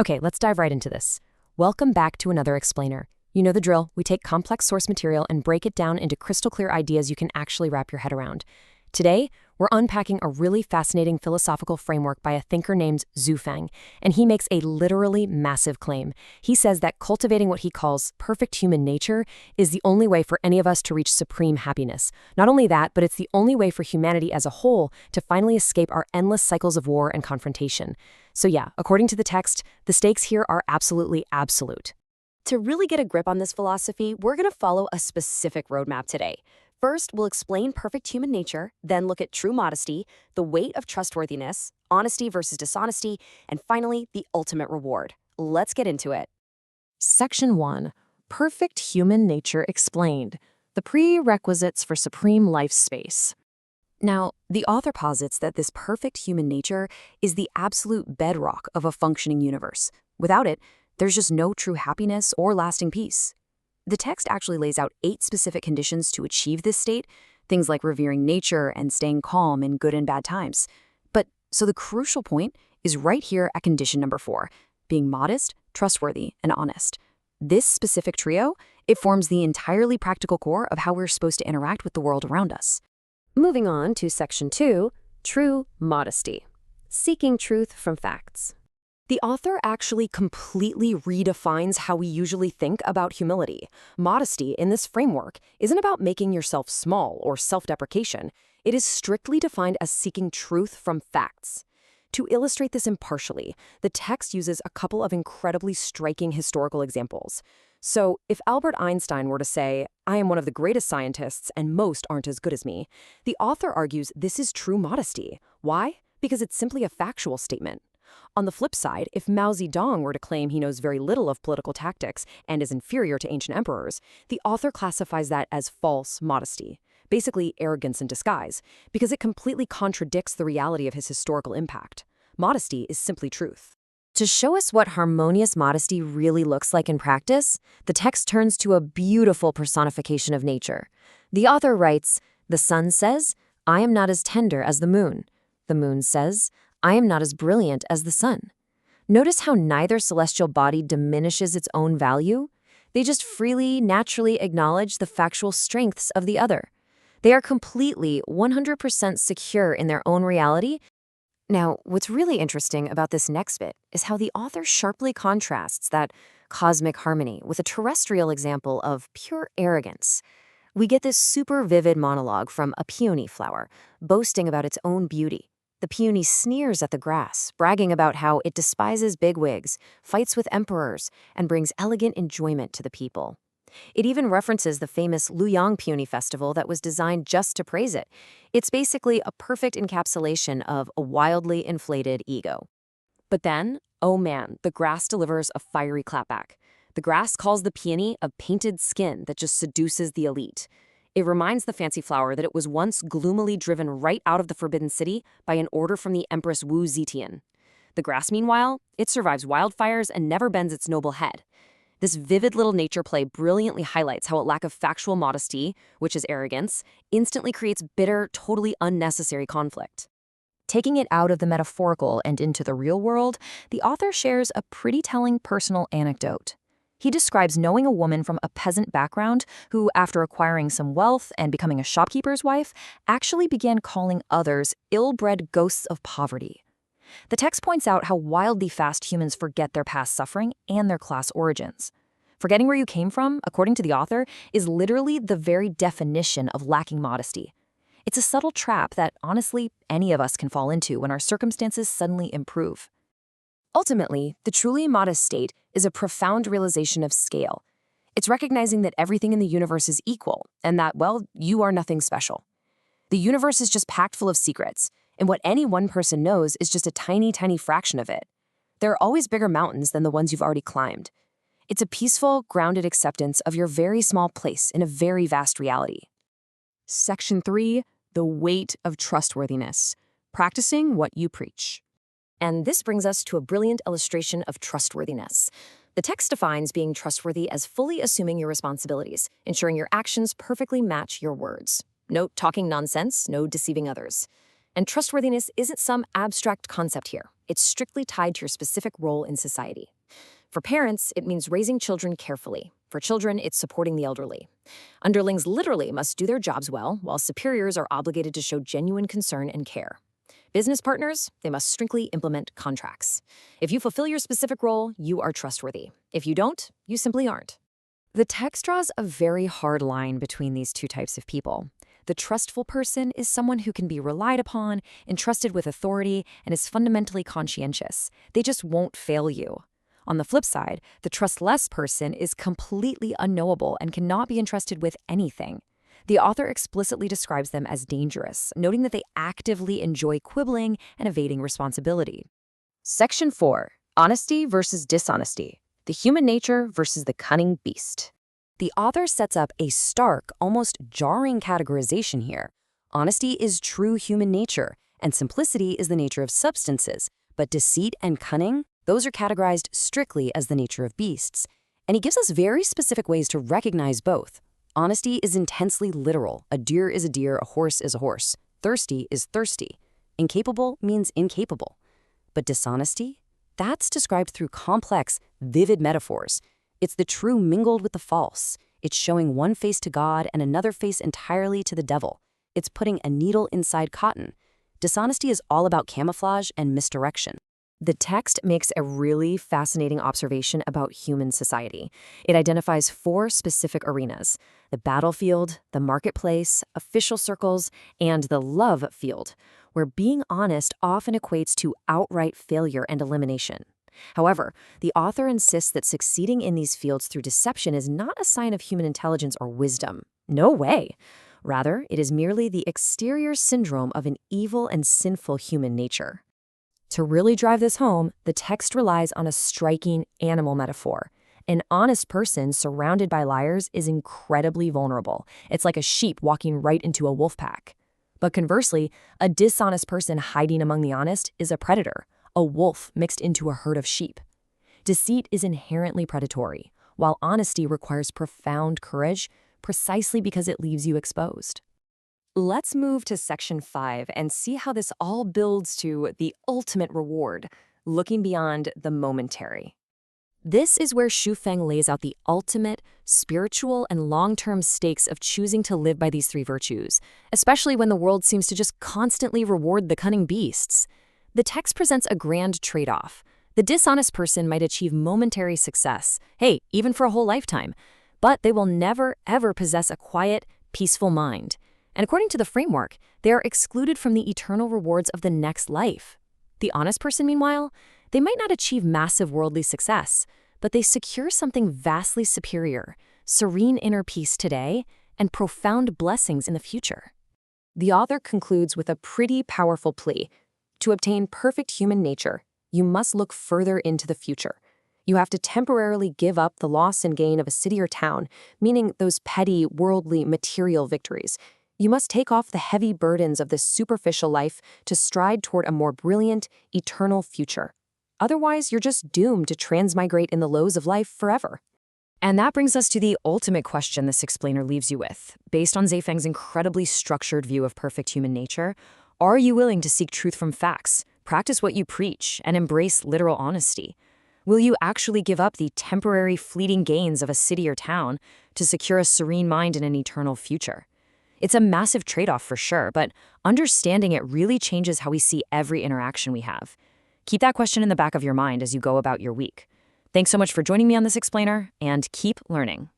Okay, let's dive right into this. Welcome back to another explainer. You know the drill. We take complex source material and break it down into crystal clear ideas you can actually wrap your head around. Today, we're unpacking a really fascinating philosophical framework by a thinker named Zhu Feng, and he makes a literally massive claim. He says that cultivating what he calls perfect human nature is the only way for any of us to reach supreme happiness. Not only that, but it's the only way for humanity as a whole to finally escape our endless cycles of war and confrontation. So yeah, according to the text, the stakes here are absolutely absolute. To really get a grip on this philosophy, we're going to follow a specific roadmap today. First, we'll explain perfect human nature, then look at true modesty, the weight of trustworthiness, honesty versus dishonesty, and finally, the ultimate reward. Let's get into it. Section 1. Perfect Human Nature Explained. The Prerequisites for Supreme Life Space. Now, the author posits that this perfect human nature is the absolute bedrock of a functioning universe. Without it, there's just no true happiness or lasting peace. The text actually lays out 8 specific conditions to achieve this state, things like revering nature and staying calm in good and bad times. So the crucial point is right here at condition number 4, being modest, trustworthy, and honest. This specific trio, it forms the entirely practical core of how we're supposed to interact with the world around us. Moving on to section 2, true modesty. Seeking truth from facts. The author actually completely redefines how we usually think about humility. Modesty in this framework isn't about making yourself small or self-deprecation. It is strictly defined as seeking truth from facts. To illustrate this impartially, the text uses a couple of incredibly striking historical examples. So, if Albert Einstein were to say, "I am one of the greatest scientists and most aren't as good as me," the author argues this is true modesty. Why? Because it's simply a factual statement. On the flip side, if Mao Zedong were to claim he knows very little of political tactics and is inferior to ancient emperors, the author classifies that as false modesty, basically arrogance in disguise, because it completely contradicts the reality of his historical impact. Modesty is simply truth. To show us what harmonious modesty really looks like in practice, the text turns to a beautiful personification of nature. The author writes, "The sun says, 'I am not as tender as the moon.' The moon says, 'I am not as brilliant as the sun.'" Notice how neither celestial body diminishes its own value. They just freely, naturally acknowledge the factual strengths of the other. They are completely, 100% secure in their own reality. Now, what's really interesting about this next bit is how the author sharply contrasts that cosmic harmony with a terrestrial example of pure arrogance. We get this super vivid monologue from a peony flower, boasting about its own beauty. The peony sneers at the grass, bragging about how it despises bigwigs, fights with emperors, and brings elegant enjoyment to the people. It even references the famous Luoyang Peony Festival that was designed just to praise it. It's basically a perfect encapsulation of a wildly inflated ego. But then, oh man, the grass delivers a fiery clapback. The grass calls the peony a painted skin that just seduces the elite. It reminds the fancy flower that it was once gloomily driven right out of the Forbidden City by an order from the Empress Wu Zetian. The grass, meanwhile, it survives wildfires and never bends its noble head. This vivid little nature play brilliantly highlights how a lack of factual modesty, which is arrogance, instantly creates bitter, totally unnecessary conflict. Taking it out of the metaphorical and into the real world, the author shares a pretty telling personal anecdote. He describes knowing a woman from a peasant background who, after acquiring some wealth and becoming a shopkeeper's wife, actually began calling others ill-bred ghosts of poverty. The text points out how wildly fast humans forget their past suffering and their class origins. Forgetting where you came from, according to the author, is literally the very definition of lacking modesty. It's a subtle trap that, honestly, any of us can fall into when our circumstances suddenly improve. Ultimately, the truly modest state is a profound realization of scale. It's recognizing that everything in the universe is equal and that, well, you are nothing special. The universe is just packed full of secrets, and what any one person knows is just a tiny, tiny fraction of it. There are always bigger mountains than the ones you've already climbed. It's a peaceful, grounded acceptance of your very small place in a very vast reality. Section 3, the weight of trustworthiness. Practicing what you preach. And this brings us to a brilliant illustration of trustworthiness. The text defines being trustworthy as fully assuming your responsibilities, ensuring your actions perfectly match your words. No talking nonsense, no deceiving others. And trustworthiness isn't some abstract concept here. It's strictly tied to your specific role in society. For parents, it means raising children carefully. For children, it's supporting the elderly. Underlings literally must do their jobs well, while superiors are obligated to show genuine concern and care. Business partners, they must strictly implement contracts. If you fulfill your specific role, you are trustworthy. If you don't, you simply aren't. The text draws a very hard line between these two types of people. The trustful person is someone who can be relied upon, entrusted with authority, and is fundamentally conscientious. They just won't fail you. On the flip side, the trustless person is completely unknowable and cannot be entrusted with anything. The author explicitly describes them as dangerous, noting that they actively enjoy quibbling and evading responsibility. Section 4. Honesty versus dishonesty. The human nature versus the cunning beast. The author sets up a stark, almost jarring categorization here. Honesty is true human nature, and simplicity is the nature of substances, but deceit and cunning, those are categorized strictly as the nature of beasts. And he gives us very specific ways to recognize both. Honesty is intensely literal. A deer is a deer, a horse is a horse. Thirsty is thirsty. Incapable means incapable. But dishonesty? That's described through complex, vivid metaphors. It's the true mingled with the false. It's showing one face to God and another face entirely to the devil. It's putting a needle inside cotton. Dishonesty is all about camouflage and misdirection. The text makes a really fascinating observation about human society. It identifies 4 specific arenas: the battlefield, the marketplace, official circles, and the love field, where being honest often equates to outright failure and elimination. However, the author insists that succeeding in these fields through deception is not a sign of human intelligence or wisdom. No way. Rather, it is merely the exterior syndrome of an evil and sinful human nature. To really drive this home, the text relies on a striking animal metaphor. An honest person surrounded by liars is incredibly vulnerable. It's like a sheep walking right into a wolf pack. But conversely, a dishonest person hiding among the honest is a predator, a wolf mixed into a herd of sheep. Deceit is inherently predatory, while honesty requires profound courage precisely because it leaves you exposed. Let's move to Section 5 and see how this all builds to the ultimate reward, looking beyond the momentary. This is where Xu Feng lays out the ultimate, spiritual, and long-term stakes of choosing to live by these 3 virtues, especially when the world seems to just constantly reward the cunning beasts. The text presents a grand trade-off. The dishonest person might achieve momentary success, even for a whole lifetime, but they will never, ever possess a quiet, peaceful mind. And according to the framework, they are excluded from the eternal rewards of the next life. The honest person, meanwhile, they might not achieve massive worldly success, but they secure something vastly superior, serene inner peace today, and profound blessings in the future. The author concludes with a pretty powerful plea. To obtain perfect human nature, you must look further into the future. You have to temporarily give up the loss and gain of a city or town, meaning those petty, worldly, material victories. You must take off the heavy burdens of this superficial life to stride toward a more brilliant, eternal future. Otherwise, you're just doomed to transmigrate in the lows of life forever. And that brings us to the ultimate question this explainer leaves you with. Based on Feng's incredibly structured view of perfect human nature, are you willing to seek truth from facts, practice what you preach, and embrace literal honesty? Will you actually give up the temporary, fleeting gains of a city or town to secure a serene mind and an eternal future? It's a massive trade-off for sure, but understanding it really changes how we see every interaction we have. Keep that question in the back of your mind as you go about your week. Thanks so much for joining me on this explainer, and keep learning.